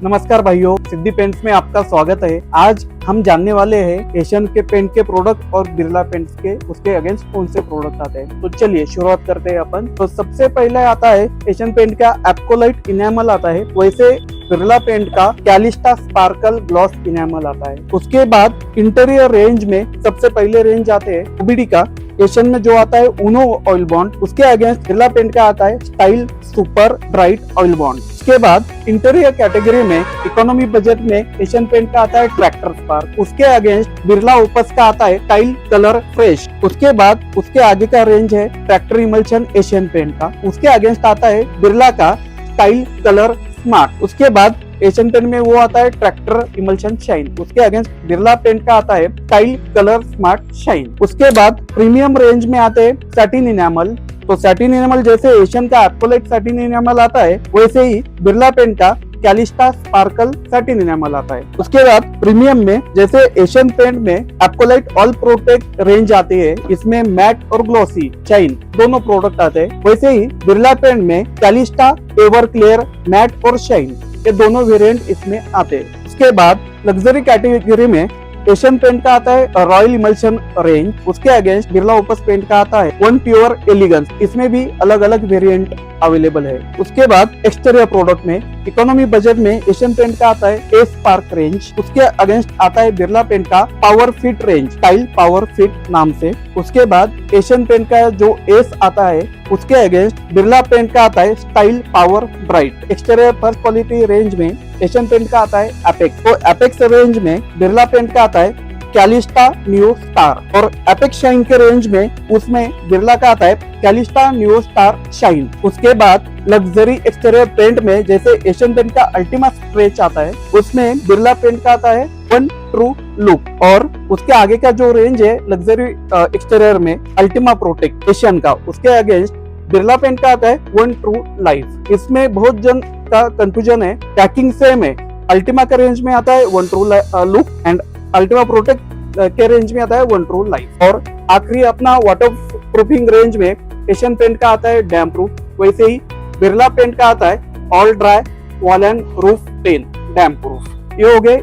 नमस्कार भाइयों, सिद्धि पेंट्स में आपका स्वागत है। आज हम जानने वाले हैं एशियन के पेंट के प्रोडक्ट और बिरला पेंट्स के उसके अगेंस्ट कौन से प्रोडक्ट आते हैं। तो चलिए शुरुआत करते हैं अपन। तो सबसे पहले आता है एशियन पेंट का एप्कोलाइट इनेमल आता है, वैसे बिरला पेंट का कैलिस्टा स्पार्कल ग्लॉस इनेमल आता है। उसके बाद इंटीरियर रेंज में सबसे पहले रेंज आते हैं ओबीडी का। एशियन में जो आता है उनो ऑयल बॉन्ड, उसके अगेंस्ट बिरला पेंट का आता है style super bright oil bond. उसके बाद इंटीरियर कैटेगरी में इकोनॉमी बजट में एशियन पेंट का आता है ट्रैक्टर स्पार्क, उसके अगेंस्ट बिरला ओपस का आता है टाइल कलर फ्रेश। उसके बाद उसके आगे का रेंज है ट्रैक्टर इमल्शन एशियन पेंट का, उसके अगेंस्ट आता है बिरला का टाइल कलर स्मार्ट। उसके बाद एशियन पेंट में वो आता है ट्रैक्टर इमल्शन शाइन, उसके अगेंस्ट बिरला पेंट का आता है टाइल कलर स्मार्ट शाइन। उसके बाद प्रीमियम रेंज में आते हैं सैटिन इनेमल। तो सैटिन इनेमल जैसे एशियन का एप्कोलाइट सैटिन इनेमल आता है, वैसे ही बिरला पेंट का कैलिस्टा स्पार्कल सैटिन इनेमल आता है। उसके बाद प्रीमियम में जैसे एशियन पेंट में एप्कोलाइट ऑल प्रोटेक्ट रेंज आती है, इसमें मैट और ग्लॉसी शाइन दोनों प्रोडक्ट आते हैं, वैसे ही बिरला पेंट में कैलिस्टा एवर क्लियर मैट और शाइन ये दोनों वेरिएंट इसमें आते हैं। उसके बाद लग्जरी कैटेगरी में एशियन पेंट का आता है रॉयल इमल्शन रेंज, उसके अगेंस्ट बिरला ओपस पेंट का आता है वन प्योर एलिगेंस, इसमें भी अलग अलग वेरिएंट अवेलेबल है। उसके बाद एक्सटीरियर प्रोडक्ट में इकोनॉमी बजट में एशियन पेंट का आता है ए स्पार्क रेंज, उसके अगेंस्ट आता है बिरला पेंट का power fit range style power fit नाम से। उसके बाद एशियन पेंट का जो एस आता है उसके अगेंस्ट बिरला पेंट का आता है style power bright. Exterior first quality range में एशियन पेंट का आता है एपेक्स, तो एपेक्स रेंज में बिरला पेंट का आता है कैलिस्टा न्यू स्टार, और एपेक्स शाइन के रेंज में उसमें बिरला का आता है कैलिस्टा न्यू स्टार शाइन। उसके बाद लग्जरी एक्सटीरियर पेंट में जैसे एशियन पेंट का अल्टीमा स्ट्रेच आता है, उसमें बिरला पेंट का आता है वन ट्रू लुक, और उसके आगे का जो रेंज है लग्जरी एक्सटीरियर में अल्टीमा प्रोटेक्ट एशियन का, उसके अगेंस्ट बिरला पेंट का आता है वन ट्रू लाइफ। इसमें बहुत जन का कंफ्यूजन है, पैकिंग सेम है। अल्टीमा के रेंज में आता है one true look and Ultima protect के रेंज में आता है वन ट्रू लाइफ। और आखिरी अपना वाटर प्रूफिंग रेंज में एशियन पेंट का आता है डैम प्रूफ, वैसे ही बिरला पेंट का आता है all dry wall and roof ten dam proof. ये हो गए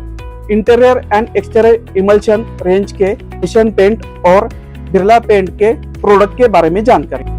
interior and exterior emulsion range के एशियन पेंट और बिरला पेंट के प्रोडक्ट के बारे में जानकारी।